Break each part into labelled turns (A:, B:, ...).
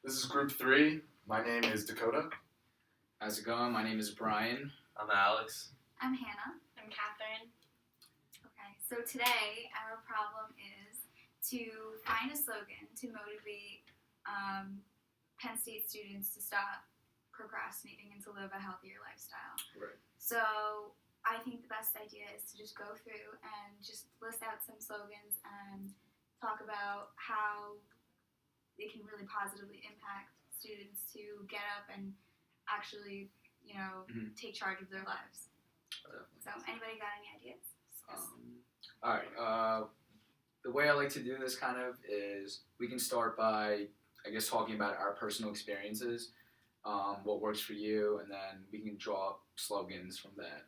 A: This is Group 3. My name is Dakota.
B: How's it going? My name is Brian.
C: I'm Alex.
D: I'm Hannah.
E: I'm Catherine.
D: Okay, so today our problem is to find a slogan to motivate Penn State students to stop procrastinating and to live a healthier lifestyle.
B: Right.
D: So I think the best idea is to just go through and just list out some slogans and talk about how it can really positively impact students to get up and actually, take charge of their lives. So, anybody got any ideas?
B: All right. The way I like to do this kind of is we can start by, I guess, talking about our personal experiences, what works for you, and then we can draw up slogans from that.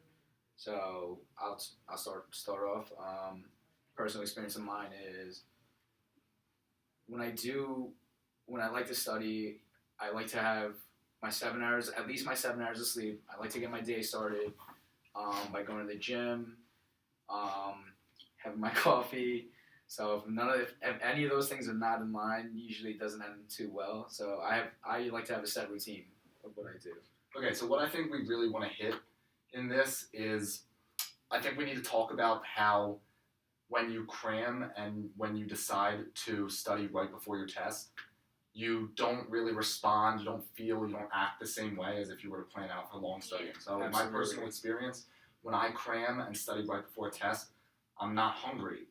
B: So I'll start off. Personal experience of mine is when I like to study, I like to have at least my 7 hours of sleep. I like to get my day started by going to the gym, having my coffee. So if any of those things are not in line, usually it doesn't end too well. So I like to have a set routine of what I do.
A: Okay, so what I think we really want to hit in this is I think we need to talk about how when you cram and when you decide to study right before your test, you don't really respond, you don't act the same way as if you were to plan out for long studying. So
B: Absolutely.
A: my personal experience, when I cram and study right before a test, I'm not hungry.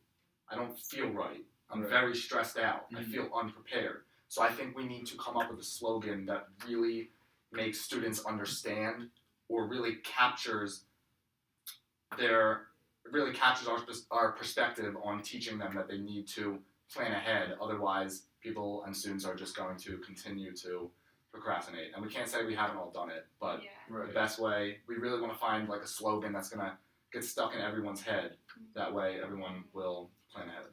A: I don't feel right. I'm very stressed out.
B: Mm-hmm.
A: I feel unprepared. So I think we need to come up with a slogan that really makes students understand or really captures our perspective on teaching them that they need to plan ahead. Otherwise, people and students are just going to continue to procrastinate. And we can't say we haven't all done it, but the best way, we really want to find like a slogan that's going to get stuck in everyone's head. That way, everyone will plan ahead.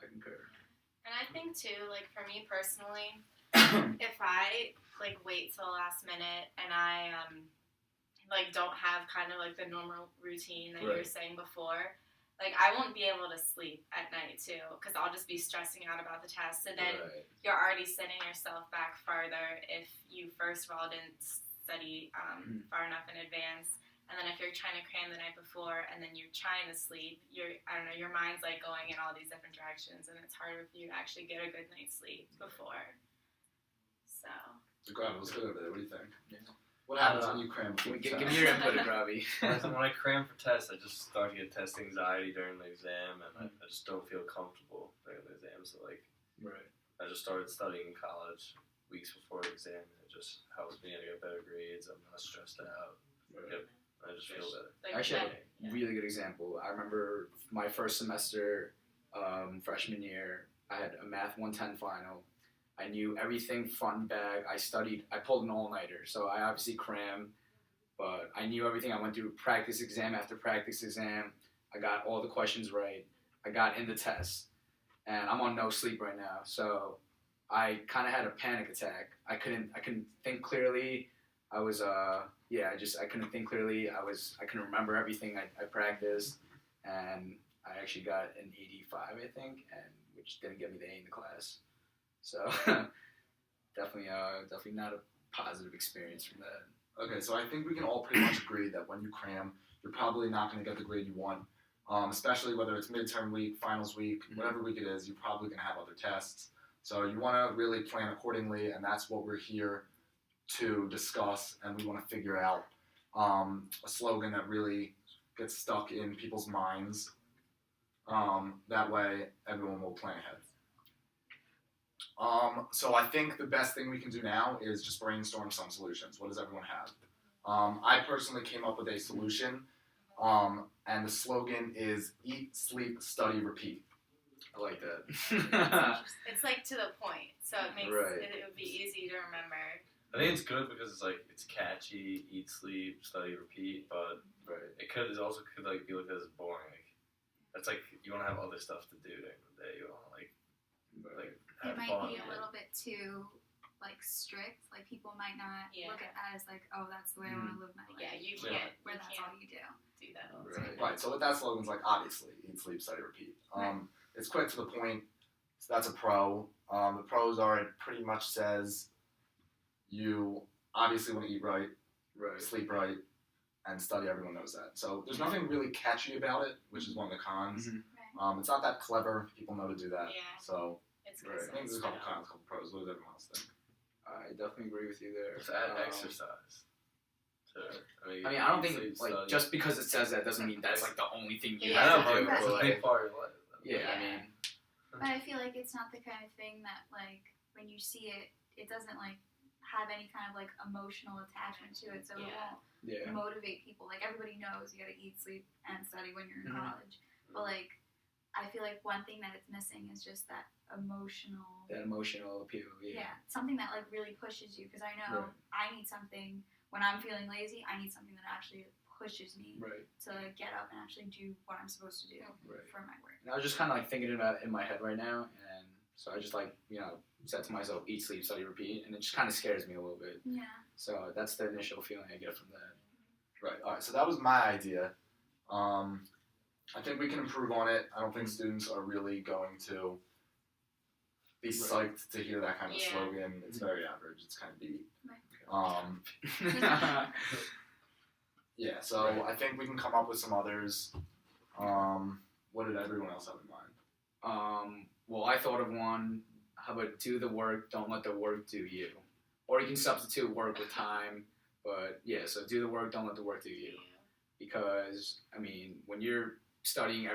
B: I concur.
E: And I think too, like for me personally, if I wait till the last minute and I don't have kind of like the normal routine that you were saying before, I won't be able to sleep at night too, because I'll just be stressing out about the test. And then you're already setting yourself back farther if you first of all didn't study far enough in advance. And then if you're trying to cram the night before and then you're trying to sleep, your mind's going in all these different directions, and it's harder for you to actually get a good night's sleep before. So.
A: Grab, let's go over there. What do you think?
B: Yeah.
A: What happens when you cram before
B: Give me your input, Robbie.
C: When I cram for tests, I just start to get test anxiety during the exam, and I just don't feel comfortable during the exam. So I just started studying in college weeks before the exam, and it just helps me to get better grades. I'm not stressed out. Yep. I just feel better.
B: Actually, I have a really good example. I remember my first semester, freshman year, I had a Math 110 final. I knew everything front and back. I pulled an all-nighter, so I obviously crammed, but I knew everything. I went through practice exam after practice exam. I got all the questions right. I got in the test, and I'm on no sleep right now, so I kind of had a panic attack. I couldn't think clearly. I couldn't think clearly. I couldn't remember everything I practiced, and I actually got an 85, I think, which didn't get me the A in the class. So definitely not a positive experience from that.
A: Okay, so I think we can all pretty much agree that when you cram, you're probably not going to get the grade you want, especially whether it's midterm week, finals week, whatever week it is, you're probably going to have other tests. So you want to really plan accordingly, and that's what we're here to discuss, and we want to figure out a slogan that really gets stuck in people's minds. That way, everyone will plan ahead. So I think the best thing we can do now is just brainstorm some solutions. What does everyone have? I personally came up with a solution, and the slogan is eat, sleep, study, repeat.
B: I like that.
E: It's to the point, so it makes it would be easy to remember.
C: I think it's good because it's catchy, eat, sleep, study, repeat, but it also could be looked at as boring. That's you want to have other stuff to do during the day. You want to
D: it might be a little bit too strict. People might not look at that as oh, that's the way I want to live my life.
E: Yeah, you can't.
D: Where that's all you do.
E: Do that.
A: Right. So with that slogan's obviously eat, sleep, study, repeat. It's quick to the point. So that's a pro. The pros are it pretty much says you obviously want to eat right,
B: Right.
A: sleep right, and study. Everyone knows that. So there's nothing really catchy about it, which is one of the cons.
B: Mhm.
D: Right.
A: It's not that clever. People know to do that.
E: Yeah.
A: So
E: It's
B: Right.
A: I think there's a couple cons, a couple pros. What does everyone else think?
B: I definitely agree with you there.
C: Just add exercise.
B: I mean, I don't think like just because it says that doesn't mean that's like the only thing you
E: Yeah.
B: have to
C: I
B: do.
C: know, but it's
B: but,
C: a
B: like,
C: big part of life.
B: yeah, I
E: Yeah.
B: mean,
D: But I feel like it's not the kind of thing that like when you see it, it doesn't like have any kind of like emotional attachment to it, so it
E: Yeah.
D: won't
B: yeah,
D: motivate people. Like everybody knows you gotta eat, sleep, and study when you're in
B: Mhm.
D: college. But like I feel like one thing that it's missing is just that emotional.
B: that emotional appeal.
D: Yeah, something that like really pushes you. Because I know
B: Right.
D: I need something when I'm feeling lazy. I need something that actually pushes me
B: Right.
D: to like, get up and actually do what I'm supposed to do
B: Right.
D: for my work.
B: And I was just kind of like thinking about it in my head right now, and so I just like said to myself, eat, sleep, study, repeat, and it just kind of scares me a little bit.
D: Yeah.
B: So that's the initial feeling I get from that.
A: Right. All right. So that was my idea. I think we can improve on it. I don't think students are really going to be psyched to hear that kind of
E: Yeah.
A: slogan. It's very average. It's kind of beat.
D: Right.
A: Yeah. So I think we can come up with some others. What did everyone else have in mind?
B: Well, I thought of one. How about do the work, don't let the work do you? Or you can substitute work with time. But yeah, so do the work, don't let the work do you. Because I mean, when you're studying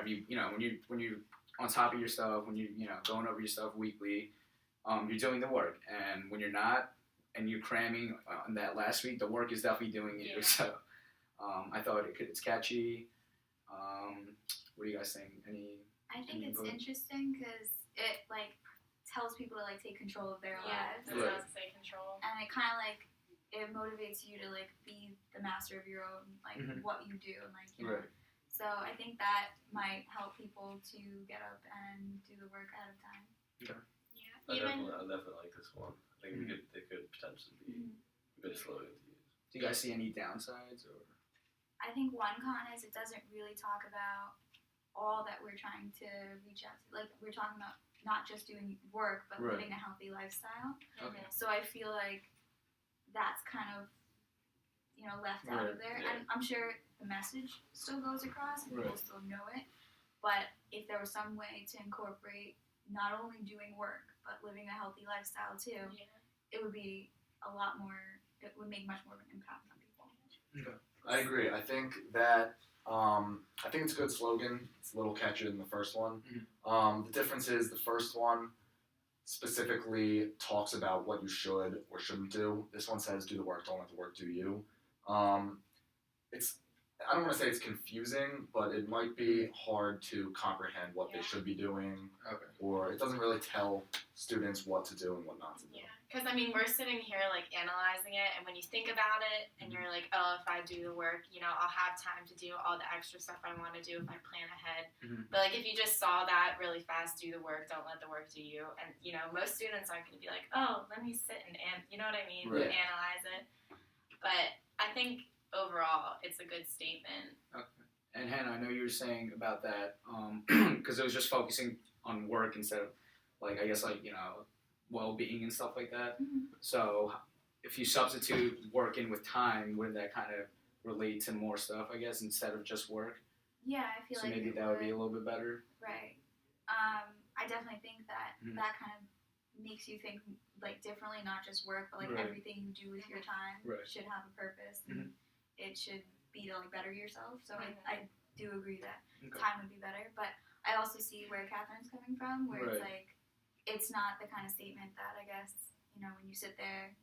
B: when you're on top of your stuff, when you going over your stuff weekly, you're doing the work. And when you're not, and you're cramming on that last week, the work is definitely doing you.
E: Yeah.
B: So I thought it's catchy. What do you guys think?
D: I think it's
B: input?
D: interesting because it like tells people to like take control of their
E: Yeah,
D: lives,
E: that's what I was saying, control.
D: and it kind of like it motivates you to like be the master of your own like
B: Mhm.
D: what you do and like you know.
B: Right.
D: So I think that might help people to get up and do the work ahead of time.
E: Yeah.
C: I
E: Even
C: definitely like this one. I think it could potentially be a good slogan to use.
B: Do you guys see any downsides or?
D: I think one con is it doesn't really talk about all that we're trying to reach out to. Like we're talking about not just doing work, but
B: Right.
D: living a healthy lifestyle.
B: Okay.
D: So I feel like that's kind of left out of
B: Right,
D: there.
C: yeah.
D: And I'm sure the message still goes across and people
B: Right.
D: still know it. But if there was some way to incorporate not only doing work but living a healthy lifestyle too,
E: yeah.
D: it would be a lot more. It would make much more of an impact on people.
A: I agree. I think that I think it's a good slogan. It's a little catchier than the first one. The difference is the first one specifically talks about what you should or shouldn't do. This one says do the work, don't let the work do you. I don't want to say it's confusing, but it might be hard to comprehend what they
E: Yeah.
A: should be doing,
B: Okay.
A: or it doesn't really tell students what to do and what not to do.
E: Yeah, because I mean, we're sitting here like analyzing it, and when you think about it, and you're like, oh, if I do the work, I'll have time to do all the extra stuff I want to do if I plan ahead.
B: Mhm.
E: But like, if you just saw that really fast, do the work, don't let the work do you, and most students aren't going to be like, oh, let me sit and you know what I mean,
A: Right.
E: analyze it. But I think overall, it's a good statement.
B: And Hannah, I know you were saying about that because it was just focusing on work instead of well-being and stuff like that.
D: Mhm.
B: So if you substitute work in with time, wouldn't that kind of relate to more stuff, I guess, instead of just work?
D: Yeah, I feel
B: So
D: like
B: maybe
D: it
B: that would be a little bit better.
D: right. I definitely think that
B: Mhm.
D: that kind of makes you think like differently, not just work, but like
B: Right.
D: everything you do with your time
B: Right.
D: should have a purpose and it should be to like better yourself. So
E: Mhm.
D: I do agree that
B: Okay.
D: time would be better, but I also see where Catherine's coming from, where it's
B: Right.
D: like it's not the kind of statement that I guess when you sit there,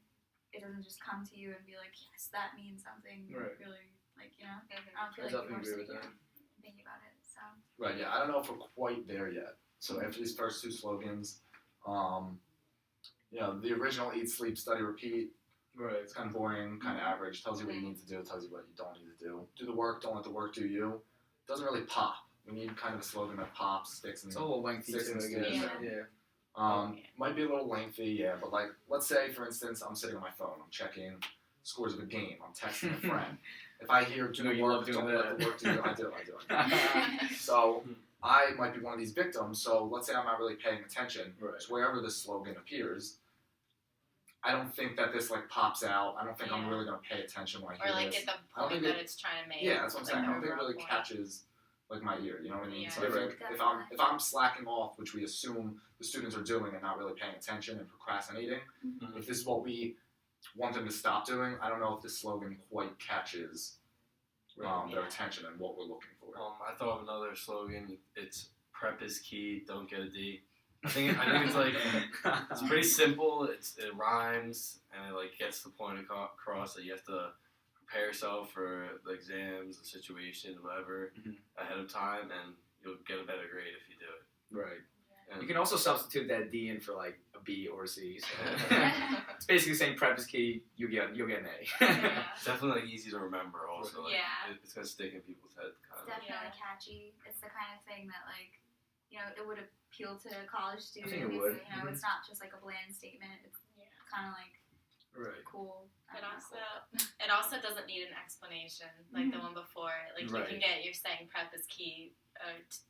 D: it doesn't just come to you and be like, yes, that means something
B: Right.
D: really like I don't feel
B: I
D: like people
B: definitely
D: are
B: agree
D: sitting
B: with
D: here
B: that.
D: and thinking about it. So
A: Right, yeah, I don't know if we're quite there yet. So after these first two slogans, the original eat, sleep, study, repeat,
B: Right.
A: it's kind of boring, kind of average, tells you what you need to do, tells you what you don't need to do. Do the work, don't let the work do you. Doesn't really pop. We need kind of a slogan that pops, sticks, and
B: It's a little lengthy
A: Six
B: too,
A: and
B: I guess.
E: Steve.
B: Yeah.
A: might be a little lengthy, yeah, but like, let's say, for instance, I'm sitting on my phone, I'm checking scores of a game, I'm texting a friend. If I hear do
B: No,
A: the
B: you
A: work,
B: love doing
A: don't let
B: that.
A: the work do you, I do. So I might be one of these victims. So let's say I'm not really paying attention.
B: Right.
A: So wherever this slogan appears, I don't think that this like pops out. I don't think I'm
E: Yeah.
A: really gonna pay attention when I
E: Or
A: hear
E: like
A: this.
E: get the
A: I don't
E: point
A: think
E: that it's trying to make.
A: Yeah, that's what I'm
E: like,
A: saying.
E: the
A: I don't think it
E: overall
A: really
E: point.
A: catches like my ear. You know what I mean?
E: Yeah.
A: So I think if I'm slacking off, which we assume the students are doing and not really paying attention and procrastinating,
C: Mhm.
A: if this is what we want them to stop doing, I don't know if this slogan quite catches their
E: Yeah.
A: attention and what we're looking for.
C: I thought of another slogan. It's prep is key. Don't get a D. I think it's like it's pretty simple. It rhymes and it like gets the point across that you have to prepare yourself for the exams, the situation, whatever
B: Mhm.
C: ahead of time, and you'll get a better grade if you do it.
B: Right.
C: And
B: You can also substitute that D in for like a B or a C. So. It's basically saying prep is key. You'll get an A.
E: Yeah.
C: it's definitely like easy to remember. Also, like,
E: Yeah.
C: it's gonna stick in people's head. Kind
D: It's
C: of.
D: definitely
E: Yeah.
D: catchy. It's the kind of thing that like, it would appeal to college students.
B: think it would.
D: It's not just like a bland statement. It's
E: Yeah.
D: kind of like
B: Right.
D: cool. I
E: It
D: don't know,
E: also
D: cool.
E: it also doesn't need an explanation like the one before. Like you
B: Right.
E: can get you're saying prep is key.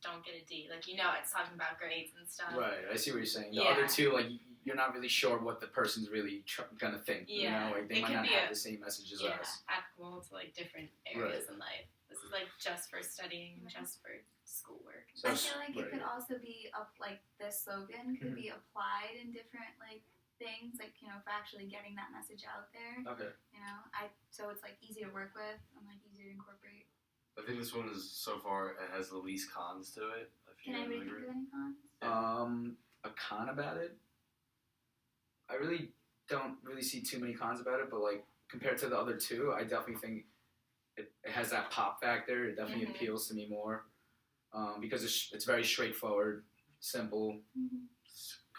E: Don't get a D. Like it's talking about grades and stuff.
B: Right. I see what you're saying. The
E: Yeah.
B: other two, like you're not really sure what the person's really gonna think.
E: Yeah.
B: You know, like they
E: It
B: might
E: could
B: not
E: be
B: have
E: a-
B: the same message as
E: Yeah,
B: us.
E: applicable to like different areas in life. This is like just for studying and just for schoolwork.
B: So
D: I
B: it's-
D: feel like
B: right.
D: it could also be like this slogan could
B: Mhm.
D: be applied in different like things, like for actually getting that message out there.
B: Okay.
D: So it's like easy to work with and like easy to incorporate.
C: I think this one is so far it has the least cons to it. If you
D: Can
C: guys
D: anybody think
C: agree.
D: of any cons?
B: A con about it? I really don't really see too many cons about it, but like compared to the other two, I definitely think it has that pop factor. It definitely
E: Mhm.
B: appeals to me more because it's very straightforward, simple.
D: Mm-hmm.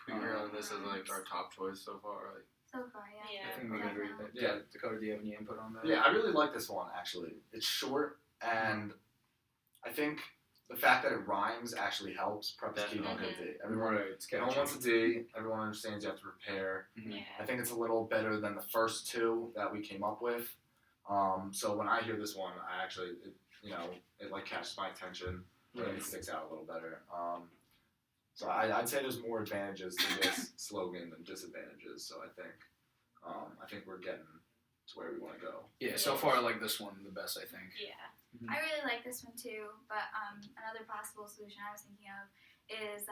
C: Can we agree on this as like our top choice so far? Like,
D: So far, yeah.
E: Yeah.
B: I think we can agree with that.
A: Yeah.
B: Dakota, do you have any input on that?
A: Yeah, I really like this one actually. It's short and I think the fact that it rhymes actually helps. Prep is key, don't get a D. Everyone,
B: Right. It's
A: everyone
B: catchy.
A: wants a D. Everyone understands you have to prepare.
B: Mhm.
E: Yeah.
A: I think it's a little better than the first two that we came up with. So when I hear this one, I actually, it like catches my attention. I think it sticks out a little better. So I'd say there's more advantages to this slogan than disadvantages. So I think we're getting to where we want to go.
B: Yeah. So far, I like this one the best. I think.
E: Yeah.
D: I really like this one too, but another possible solution I was thinking of is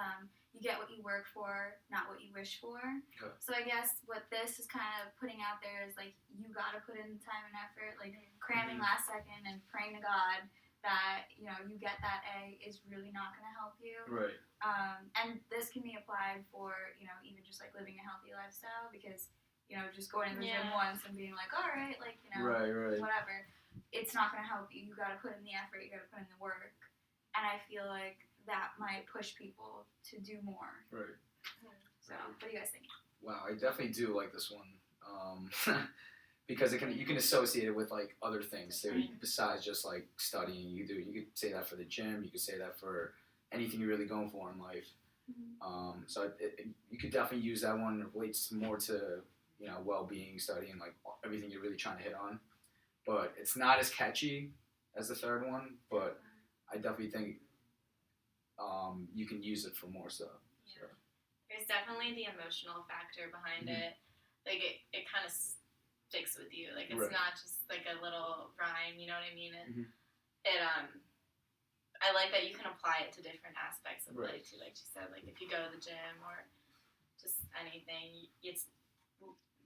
D: you get what you work for, not what you wish for.
B: Okay.
D: So I guess what this is kind of putting out there is like you gotta put in the time and effort, like cramming last second and praying to God that you get that A is really not gonna help you.
B: Right.
D: And this can be applied for even just like living a healthy lifestyle because just going to the gym
E: Yeah.
D: once and being like, all right, like
B: Right. Right.
D: whatever, it's not going to help you. You got to put in the effort. You got to put in the work. And I feel like that might push people to do more.
B: Right.
D: So, what do you guys think?
B: Wow, I definitely do like this one because you can associate it with like other things too,
E: Mhm.
B: besides just like studying. You could say that for the gym. You could say that for anything you're really going for in life. So you could definitely use that one. It relates more to well-being, studying, like everything you're really trying to hit on. But it's not as catchy as the third one. But I definitely think you can use it for more stuff.
E: Yeah. There's definitely the emotional factor behind it. Like it kind of sticks with you. Like it's
B: Right.
E: not just like a little rhyme. You know what I mean?
B: Mhm.
E: I like that you can apply it to different aspects of
B: Right.
E: life too. Like you said, like if you go to the gym or just anything, it's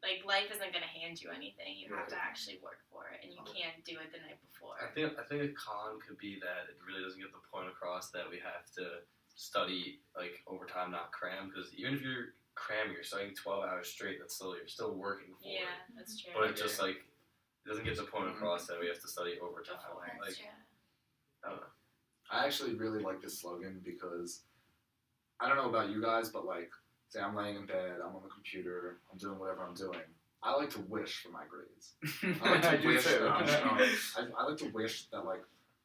E: like life isn't gonna hand you anything. You have to
B: Right.
E: actually work for it, and you can't do it the night before.
C: I think a con could be that it really doesn't get the point across that we have to study like overtime, not cram. Because even if you're cramming, you're studying 12 hours straight. You're still working for
E: Yeah,
C: it.
E: that's true.
C: But it just like it doesn't get the point
B: Mhm.
C: across that we have to study overtime.
E: Before.
D: That's
C: Like
D: true.
C: I don't know.
A: I actually really like this slogan because I don't know about you guys, but like, say I'm laying in bed, I'm on the computer, I'm doing whatever I'm doing. I like to wish for my grades. I like to
B: do
A: wish
B: too.
A: that I like to wish that like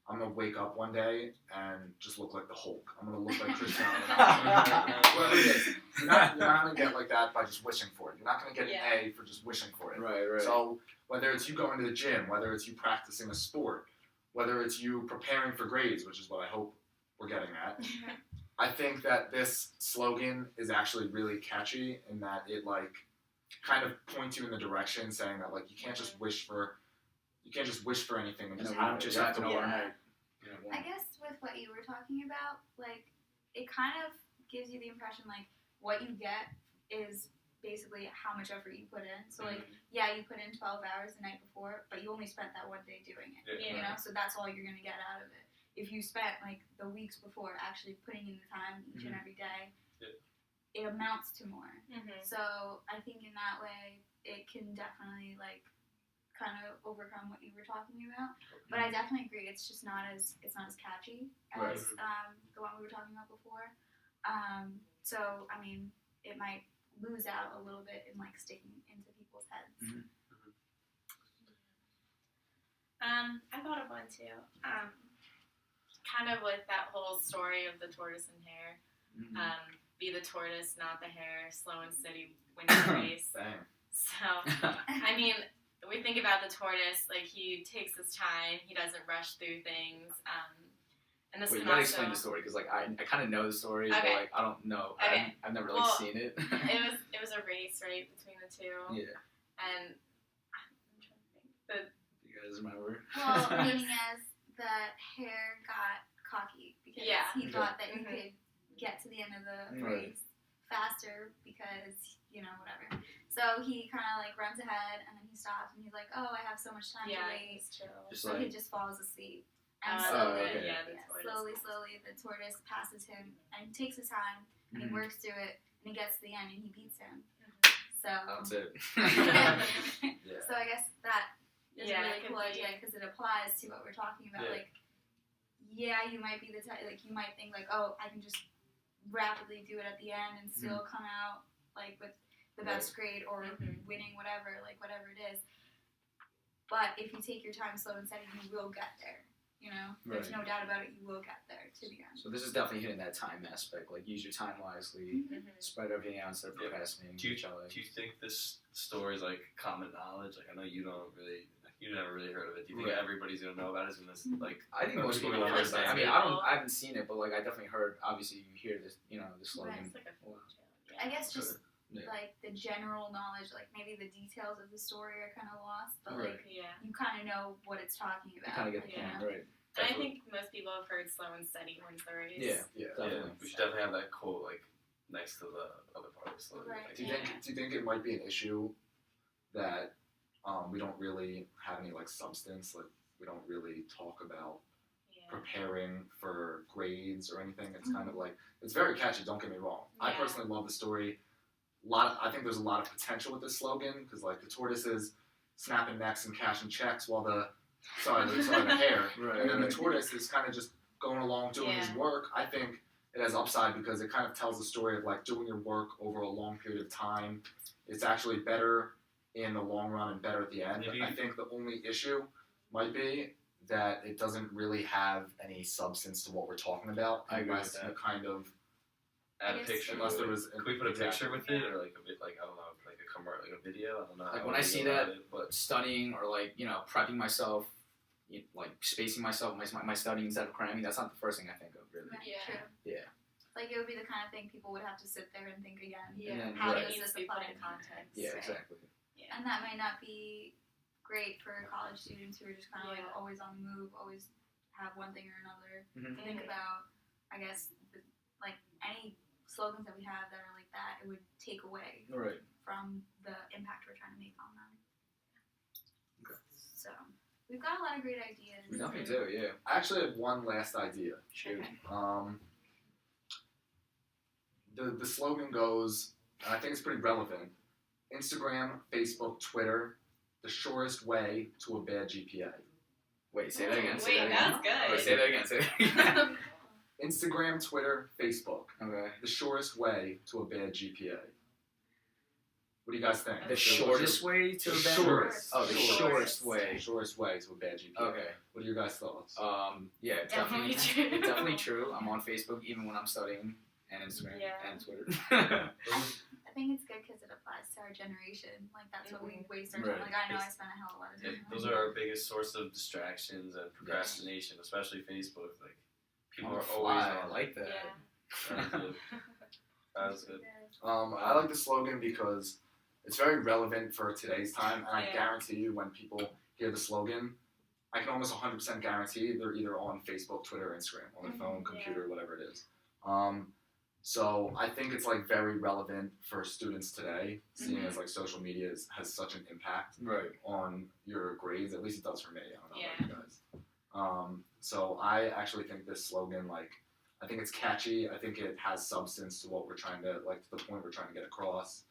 A: I'm gonna wake up one day and just look like the Hulk. I'm gonna look like Cristiano Ronaldo. Whatever it is. You're not gonna get like that by just wishing for it. You're not gonna get
E: Yeah.
A: an A for just wishing for it.
B: Right.
A: So whether it's you going to the gym, whether it's you practicing a sport, whether it's you preparing for grades, which is what I hope we're getting at, I think that this slogan is actually really catchy in that it like kind of point you in the direction, saying that like you can't just wish for anything and
B: And
A: just
B: it
A: have
B: won't
A: it.
B: just
A: You have
B: happen
A: to work.
B: overnight. You know, it
D: I
B: won't.
D: guess with what you were talking about, like, it kind of gives you the impression like what you get is basically how much effort you put in. So like, yeah, you put in 12 hours the night before, but you only spent that one day doing it.
C: Yeah.
D: You know, so that's all you're gonna get out of it. If you spent like the weeks before actually putting in the time each and every day, it amounts to more.
E: Mm-hmm.
D: So I think in that way, it can definitely like kind of overcome what you were talking about. But I definitely agree. It's just not as catchy as the one we were talking about before. So I mean, it might lose out a little bit in like sticking into people's heads.
E: I thought of one too. Kind of with that whole story of the tortoise and hare. Be the tortoise, not the hare. Slow and steady win the race.
A: Bang.
E: So, I mean, we think about the tortoise, like he takes his time, he doesn't rush through things. And this
B: Wait,
E: is
B: you gotta
E: also,
B: explain the story because like I kind of know the story,
E: Okay.
B: but like I don't know.
E: Okay.
B: I've never really
E: Well,
B: seen it.
E: it was a race, right, between the two.
B: Yeah.
E: And I'm trying to think.
B: You guys remember?
D: Well, meaning as the hare got cocky because
E: Yeah.
D: he thought that he
E: Mhm.
D: could get to the end of the
B: Right.
D: race faster because, you know, whatever. So he kind of like runs ahead and then he stops and he's like, oh, I have so much time to
E: Yeah,
D: wait.
E: he's chill.
B: Just
D: So he
B: like
D: just falls asleep. And
E: Oh,
D: slowly,
B: okay.
E: yeah, the
D: yeah,
E: tortoise.
D: slowly the tortoise passes him and he takes his time and he
B: Mhm.
D: works through it and he gets to the end and he beats him. So,
B: that's it.
A: Yeah.
D: so I guess that is
E: Yeah,
D: a
E: it
D: really
E: could
D: cool
E: be.
D: idea because it applies to what we're talking about.
C: Yeah.
D: Like, yeah, you might be the type, like you might think like, oh, I can just rapidly do it at the end and still come out like with the best grade or
E: Mhm.
D: winning whatever it is. But if you take your time slow and steady, you will get there. You know, there's
B: Right.
D: no doubt about it. You will get there to the end.
B: So this is definitely hitting that time aspect. Like use your time wisely,
E: Mhm.
B: spread everything out instead of
C: Yeah.
B: procrastinating.
C: Do you,
B: which I like.
C: do you think this story is like common knowledge? Like I know you never really heard of it. Do you think
B: Right.
C: everybody's gonna know about it? Is this like
B: I think most people
C: People
B: understand. I mean,
E: understand.
B: I haven't seen it, but like I definitely heard. Obviously, you hear this, you know, the slogan.
E: It's like a food challenge.
D: I guess just
B: Yeah.
D: like the general knowledge, like maybe the details of the story are kind of lost, but
B: Right.
D: like
E: Yeah.
D: you kind of know what it's talking
B: You
D: about.
B: kind of get the
D: you
B: point,
D: know?
B: right?
E: And I
C: Definitely.
E: think most people have heard slow and steady wins the race.
B: Yeah,
A: Yeah.
B: definitely.
C: we should definitely have that quote like next to the other part of the slogan.
D: Right.
C: Like,
A: Do you think it might be an issue that we don't really have any like substance, like we don't really talk about
E: Yeah.
A: preparing for grades or anything? It's kind of like it's very catchy. Don't get me wrong. I
E: Yeah.
A: personally love the story. I think there's a lot of potential with this slogan because like the tortoise is snapping necks and cashing checks while the hare,
B: Right.
A: and then the
B: right.
A: tortoise is kind of just going along doing his
E: Yeah.
A: work. I think it has upside because it kind of tells the story of like doing your work over a long period of time. It's actually better in the long run and better at the end.
C: Maybe-
A: I think the only issue might be that it doesn't really have any substance to what we're talking about
B: I agree
A: unless
B: with that.
A: you kind of
C: add a
D: Yes.
C: picture.
A: unless there
C: with
A: was
C: it. Can we put a
A: exactly.
C: picture with it or like a bit like I don't know like a commercial like a video? I don't know.
B: Like
C: how
B: when I
C: we
B: see
C: go about
B: that,
C: it, but
B: studying or like prepping myself, like spacing myself, my studying instead of cramming. That's not the first thing I think of, really.
D: Right,
E: Yeah.
D: True.
B: Yeah.
D: Like it would be the kind of thing people would have to sit there and think again.
E: Yeah.
B: Yeah.
D: How
B: Right.
E: It
D: does
E: needs
D: this
E: to be put
D: apply
E: in
D: to me?
E: context.
B: Yeah,
D: Right.
B: exactly.
E: Yeah.
D: And that might not be great for college students who are just kind of
E: Yeah.
D: like always on the move, always have one thing or another
B: Mhm.
D: to think
E: Mhm.
D: about. I guess like any slogans that we have that are like that, it would take away
B: Right.
D: from the impact we're trying to make on them.
B: Okay.
D: So we've got a lot of great ideas.
B: We definitely do. Yeah.
A: I actually have one last idea.
B: Shoot.
D: Okay.
A: The slogan goes, and I think it's pretty relevant. Instagram, Facebook, Twitter, the surest way to a bad GPA.
B: Wait. Say that again. Say
E: Wait,
B: that again.
E: that's good.
B: Wait, say that again. Say that again.
A: Instagram, Twitter, Facebook,
B: Okay.
A: the surest way to a bad GPA. What do you guys think?
B: The shortest way to
A: The
B: a bad.
A: shortest.
B: Oh, the shortest
A: The
B: way.
A: shortest way to a bad GPA.
B: Okay.
A: What are your guys' thoughts?
B: Yeah,
E: Definitely
B: definitely,
E: true.
B: definitely true. I'm on Facebook even when I'm studying, and Instagram,
E: Yeah.
B: and Twitter.
D: I think it's good because it applies to our generation. Like that's what we waste our time.
B: Right.
D: Like I know I spend a hell of a lot of time.
C: those are our biggest source of distractions and procrastination, especially Facebook. Like people are always
B: I
C: on.
B: like that.
E: Yeah.
C: That was good. That was good.
A: I like the slogan because it's very relevant for today's time, and I
E: Yeah.
A: guarantee you when people hear the slogan, I can almost 100% guarantee they're either on Facebook, Twitter, Instagram, on their phone, computer, whatever it is. So I think it's like very relevant for students today, seeing as like social media has such an impact
B: Right.
A: on your grades. At least it does for me. I don't know
E: Yeah.
A: about you guys. So I actually think this slogan, like, I think it's catchy. I think it has substance to what we're trying to, like, to the point we're trying to get across.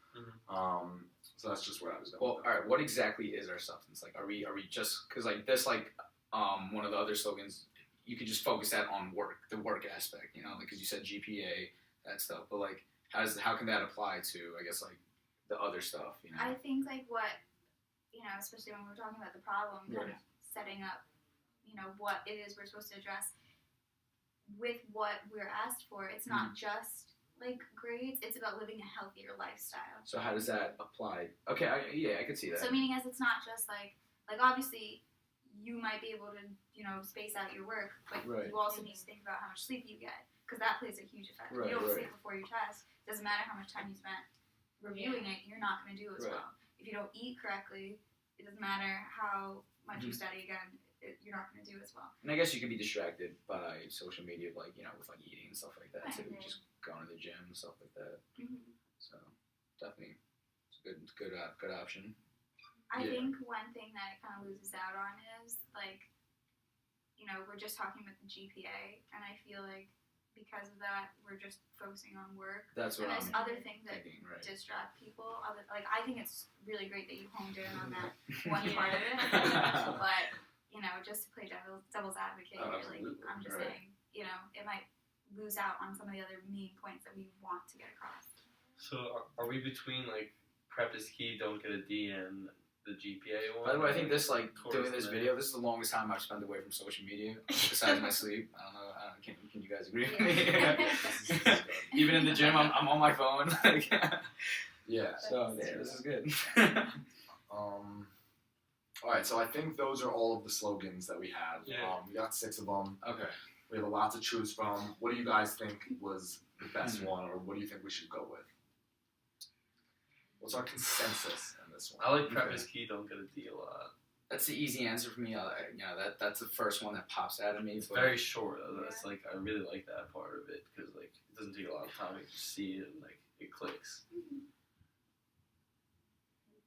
A: So that's just where I was going.
B: Well,
A: with
B: all right. What exactly is our substance? Like, are we just because like this one of the other slogans, you could just focus that on work, the work aspect, you know, because you said GPA, that stuff. But like, how can that apply to, I guess, like the other stuff, you know?
D: I think like what, especially when we're talking about the problem, kind
B: Right.
D: of setting up, what it is we're supposed to address with what we're asked for. It's not just like grades, it's about living a healthier lifestyle.
B: So how does that apply? Okay, I could see that.
D: So meaning as it's not just like obviously you might be able to, space out your work, but
B: Right.
D: you also need to think about how much sleep you get, because that plays a huge effect. If
B: Right,
D: you don't
B: right.
D: sleep before your test, doesn't matter how much time you spent reviewing it, you're not going to do as
B: Right.
D: well. If you don't eat correctly, it doesn't matter how much you
B: Mhm.
D: study again, you're not going to do as well.
B: And I guess you can be distracted by social media, like, with like eating and stuff like that too.
E: Mhm.
B: Just going to the gym and stuff like that.
D: Mm-hmm.
B: So definitely, it's a good option.
D: I
B: Yeah.
D: think one thing that it kind of loses out on is like, we're just talking about the GPA, and I feel like because of that, we're just focusing on work.
B: That's
D: And
B: what
D: there's
B: I'm
D: other things that
B: thinking, right?
D: distract people. I think it's really great that you honed in on that one part of it. But just to play devil's advocate,
A: Oh,
D: really,
A: absolutely.
D: I'm just
B: Right.
D: saying, it might lose out on some of the other main points that we want to get across.
C: So are we between like prep is key, don't get a D, and the GPA one?
B: By the way, I think this
C: Towards
B: doing this
C: the
B: video, this is the longest time I've spent away from social media besides my sleep. I don't know. Can you guys agree with me? Even in the gym, I'm on my phone. Like,
A: Yeah.
B: so yeah, this is good.
A: All right, so I think those are all of the slogans that we have.
C: Yeah.
A: We got 6 of them.
B: Okay.
A: We have a lot to choose from. What do you guys think was the best one, or what do you think we should go with? What's our consensus in this one?
C: I like prep
B: Okay.
C: is key, don't get a D a lot.
B: That's the easy answer for me. That's the first one that pops out at me.
C: It's
B: but-
C: very short. That's like I really like that part of it because like it doesn't take a lot of time. You just see it and like it clicks.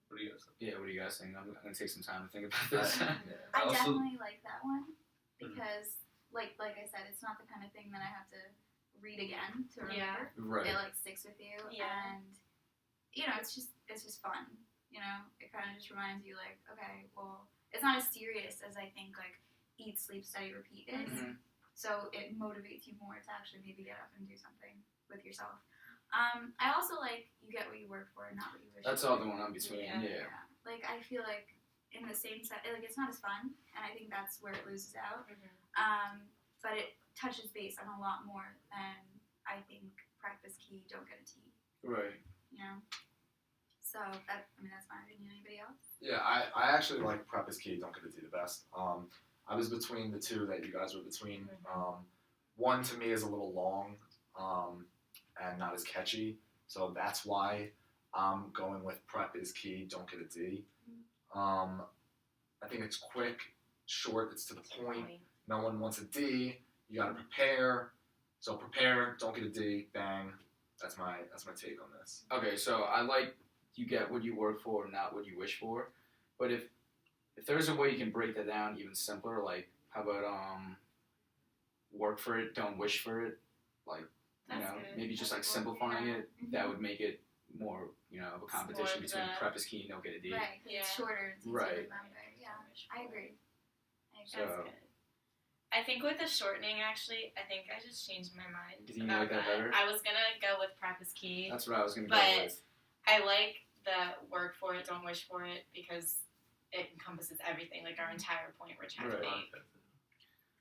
C: What do you guys think?
B: Yeah, what do you guys think? I'm gonna take some time to think about this.
D: I
C: also-
D: definitely like that one because, like I said, it's not the kind of thing that I have to read again to remember.
E: Yeah.
B: Right.
D: It like sticks with you,
E: Yeah.
D: and it's just fun. It kind of just reminds you like, okay, well, it's not as serious as I think like eat, sleep, study, repeat is.
B: Mhm.
D: So it motivates you more to actually maybe get up and do something with yourself. I also like you get what you work for, not what you wish.
B: That's
D: for.
B: all the one I'm between. Yeah.
D: Like I feel like in the same set, like it's not as fun, and I think that's where it loses out. But it touches base on a lot more than I think practice key, don't get a T.
B: Right.
D: So that's my opinion. Anybody else?
A: Yeah, I actually like prep is key, don't get a D the best. I was between the two that you guys were between. One to me is a little long and not as catchy, so that's why I'm going with prep is key, don't get a D. I think it's quick, short, it's to the point. No one wants a D. You gotta prepare. So prepare, don't get a D, bang. That's my take on this.
B: Okay, so I like you get what you work for, not what you wish for. But if there's a way you can break that down even simpler, like how about work for it, don't wish for it, like
E: That's good.
B: maybe just like
E: That's cool.
B: simplifying
D: Yeah.
B: it, that would make it more of a competition
E: It's
B: between
E: more
B: prep is key and don't get a D.
D: Right. 'Cause
E: Yeah.
D: It's shorter. It's easier
B: Right.
D: to remember. Yeah. I agree.
B: So-
E: That's good. I think with the shortening, actually, I think I just changed my mind.
B: You think you
E: about
B: like that better?
E: I was gonna go with prep is key.
B: That's what I was gonna go
E: But-
B: with.
E: I like the work for it, don't wish for it, because it encompasses everything, like our entire point we're trying to
B: Right.
E: make.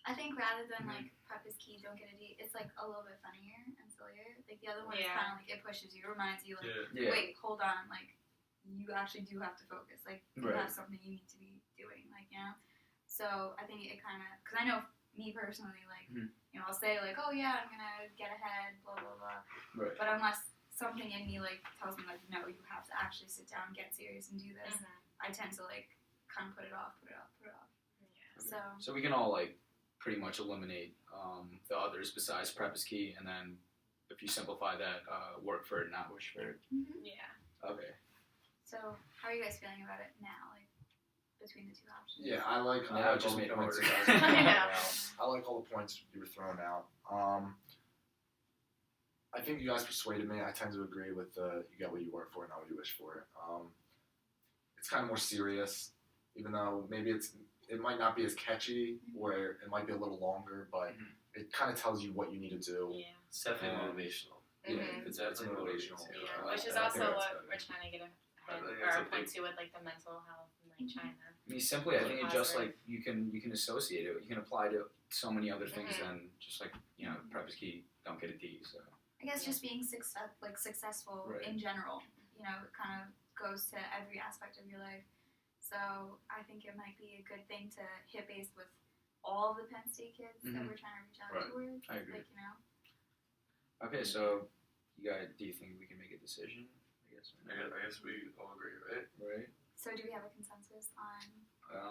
D: I think rather than
B: Mhm.
D: like prep is key, don't get a D, it's like a little bit funnier and sillier. Like the other one is
E: Yeah.
D: kind of like it pushes you, reminds you like,
B: Yeah.
D: wait, hold on, like you actually do have to focus. Like you
B: Right.
D: have something you need to be doing, So I think it kind of, because I know me personally, like
B: Mhm.
D: I'll say like, oh yeah, I'm gonna get ahead, blah blah blah.
B: Right.
D: But unless something in me like tells me like no, you have to actually sit down, get serious, and do this. I tend to like kind of put it off.
E: Yeah.
D: So
B: So we can all like pretty much eliminate the others besides prep is key, and then if you simplify that, work for it, not wish for it.
E: Yeah.
B: Okay.
D: So how are you guys feeling about it now? Like between the two options?
A: Yeah, I like
B: Now
A: all
B: it just
A: the
B: made it
A: points
B: harder.
A: you guys are throwing
E: I know.
A: out. I like all the points you were throwing out. I think you guys persuaded me. I tend to agree with the you get what you work for, not what you wish for. It's kind of more serious, even though maybe it might not be as catchy, or it might be a little longer, but it kind of tells you what you need to do.
E: Yeah.
C: It's definitely
A: Um,
C: motivational.
A: Yeah,
E: Mhm.
A: it's definitely motivational.
C: Yeah.
E: Yeah,
A: I
E: which is
A: think
E: also
A: that's
E: what
A: better.
E: we're trying to get ahead
C: I think
E: or
C: it's a
E: point
C: big-
E: to with like the mental health and like China.
B: I mean, simply, I think it just
E: Positive.
B: like you can associate it. You can apply to so many other things
E: Mhm.
B: than just like prep is key. Don't get a D. So
D: I guess
E: Yeah.
D: just being successful
B: Right.
D: in general, it kind of goes to every aspect of your life. So I think it might be a good thing to hit base with all the Penn State kids that
B: Mhm.
D: we're trying to reach out
A: Right.
D: towards.
B: I agree.
D: Like,
B: Okay, so do you think we can make a decision? I guess.
C: I guess we all agree, right?
B: Right.
D: So do we have a consensus on?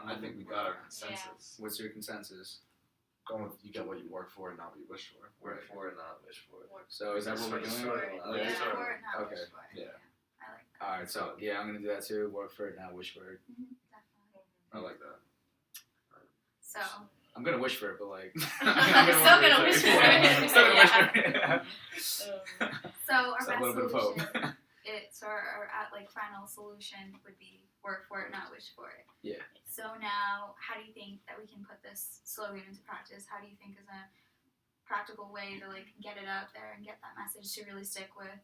A: I think we got our consensus.
B: What's your consensus?
A: Going with you get what you work for and not what you wish for.
C: Work
B: Right.
C: for it, not wish for it.
B: So is that what we're doing?
C: Sort of.
E: Yeah.
C: Like,
D: Wish
C: sort of.
D: for it, not
B: Okay.
D: wish for it.
A: Yeah.
D: I like that.
B: All right. So yeah, I'm gonna do that too. Work for it, not wish for it.
D: Definitely.
A: I like that.
D: So
B: I'm gonna wish for it, but like
E: I'm still gonna wish for it.
B: I'm still gonna wish for it.
D: So our
B: So a
D: best
B: little bit of hope.
D: solution, our final solution would be work for it, not wish for it.
B: Yeah.
D: So now, how do you think that we can put this slogan into practice? How do you think is a practical way to like get it out there and get that message to really stick with,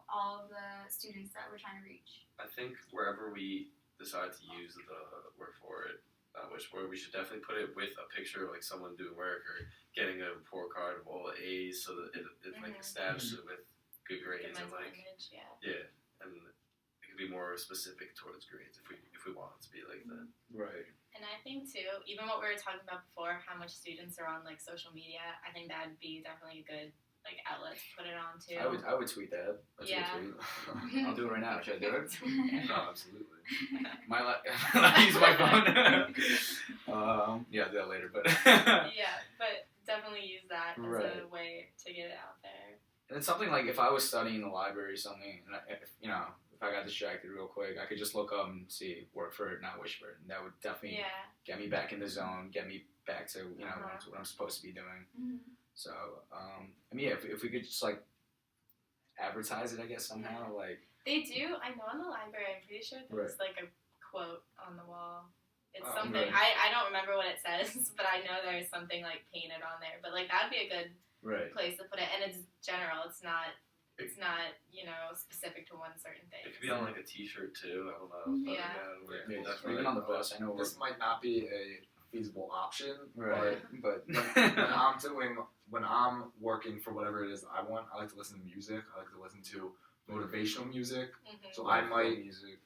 D: all of the students that we're trying to reach?
C: I think wherever we decide to use the work for it, not wish for it, we should definitely put it with a picture of like someone doing work or getting a report card of all A's, so that it like establishes it with good
E: Good
C: grades and
E: mental
C: like
E: image, yeah.
C: yeah, and it could be more specific towards grades if we want it to be like that.
B: Right.
E: And I think too, even what we were talking about before, how much students are on like social media, I think that'd be definitely a good like outlet to put it on too.
B: I would tweet that. That's
E: Yeah.
B: a good tweet. I'll do it right now. Should I do it?
A: No, absolutely.
B: Use my phone. Yeah, I'll do that later. But
E: Yeah, but definitely use that as a
B: Right.
E: way to get it out there.
B: And it's something like if I was studying in the library or something, and if I got distracted real quick, I could just look up and see work for it, not wish for it, and that would definitely
E: Yeah.
B: get me back in the zone, get me back to
E: Uh-huh.
B: what I'm supposed to be doing.
D: Mhm.
B: So if we could just like advertise it, I guess somehow, like
E: They do. I know in the library. I'm pretty sure there's like a quote on the wall. It's
A: Oh,
E: something
B: right.
E: I don't remember what it says, but I know there's something like painted on there. But like that'd be a good
B: right.
E: place to put it, and it's general. It's not specific to one certain thing.
C: It could be on like a T-shirt too. I don't know.
E: Yeah.
B: Yeah,
C: Definitely.
B: even on the bus, I know.
A: This might not be a feasible option,
B: Right, but
A: when I'm working for whatever it is I want, I like to listen to music. I like to listen to motivational music.
E: Mhm.
A: So I might music.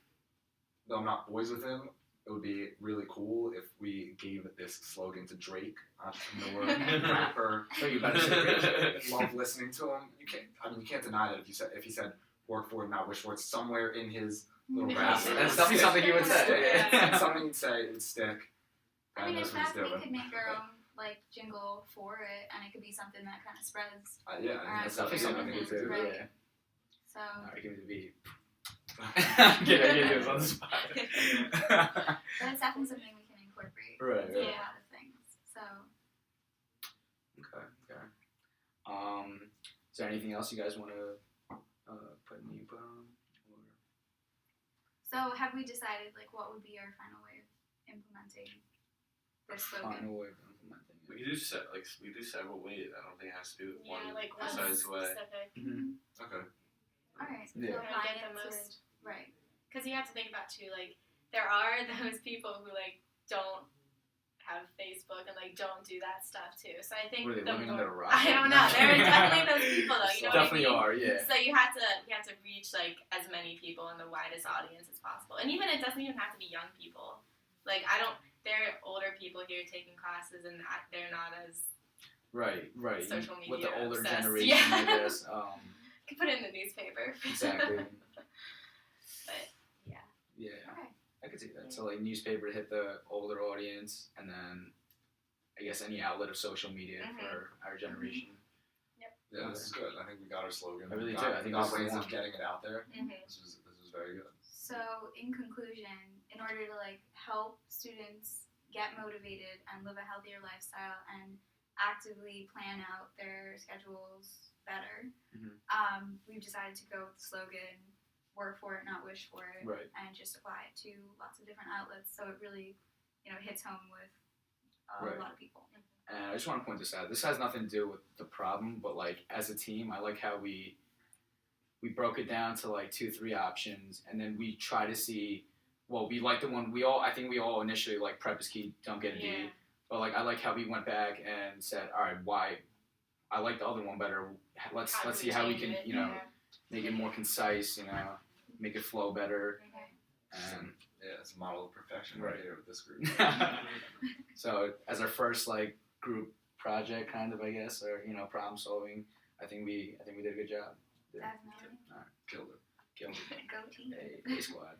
A: Though I'm not boys with him, it would be really cool if we gave this slogan to Drake, entrepreneur, rapper.
B: So you better say
A: Love listening to him. You can't deny that if he said work for it, not wish for it, somewhere in his little
E: Yeah.
A: rap.
B: That's definitely something he would say.
E: Yeah.
A: Something he'd say, it'd stick.
D: I mean, in
A: that's what he's
D: fact, we
A: doing.
D: could make our own jingle for it, and it could be something that kind of spreads.
A: Yeah,
D: Alright,
A: that's
B: That's definitely something
A: we
B: he would
A: could
B: do.
D: Right.
B: Yeah.
D: So
B: Alright, give me the beat. Get it on the spot.
D: but it's definitely something we can incorporate
B: Right,
D: into
E: right.
D: a lot of things. So
B: Okay. Is there anything else you guys want to put in the input on?
D: So have we decided what would be our final way of implementing this slogan?
B: Final way of implementing
C: We
B: it.
C: could do several ways. I don't think it has to be
E: Yeah,
C: one
E: like one
C: precise way.
E: specific.
B: Mhm.
A: Okay.
D: All right.
B: Yeah.
D: So
E: Trying to
D: apply
E: get
D: it
E: the
D: to-
E: most.
D: right.
E: Because you have to think about too, there are those people who don't have Facebook and don't do that stuff too. So I think
B: Were they
E: the
B: living
E: more,
B: under a rock?
E: I don't know. There are definitely those people though. You know
B: Definitely
E: what I mean?
B: are, yeah.
E: So you have to reach as many people in the widest audience as possible. And even it doesn't even have to be young people. There are older people here taking classes and they're not as
B: Right.
E: social media
B: With the older
E: obsessed.
B: generation,
E: Yeah.
B: I guess.
E: Could put it in the newspaper.
B: Exactly.
E: But yeah.
B: Yeah.
E: Okay.
B: I could see that. So like newspaper to hit the older audience, and then I guess any outlet of social media
E: Mhm.
B: for our generation.
A: Yeah, this is good. I think we got our slogan.
B: I really
A: we
B: do.
A: got,
B: I think
A: we got
B: this is the
A: ways
B: one.
A: of getting it out there.
E: Mhm.
A: This was very good.
D: So, in conclusion, in order to like help students get motivated and live a healthier lifestyle and actively plan out their schedules better, we've decided to go with the slogan "Work for it, not wish for it,"
B: Right.
D: and just apply it to lots of different outlets. So it really, hits home with
B: Right.
D: a lot of people.
B: And I just want to point this out. This has nothing to do with the problem, but like as a team, I like how we broke it down to like 2-3 options, and then we try to see. Well, we like the one I think we all initially like prep is key, don't get a D.
E: Yeah.
B: But like I like how we went back and said, all right, why? I like the other one better. Let's
E: How do
B: see how we
E: change
B: can
E: it?
B: you know
E: Yeah.
B: make it more concise, make it flow better,
E: Mhm.
B: and.
A: Yeah, it's a model of perfection
B: Right.
A: right here with this group.
B: So as our first like group project, kind of, I guess, or problem solving, I think we did a good job. Yeah.
D: Definitely.
A: Killed it.
B: Killed it.
D: Go team.
B: A squad.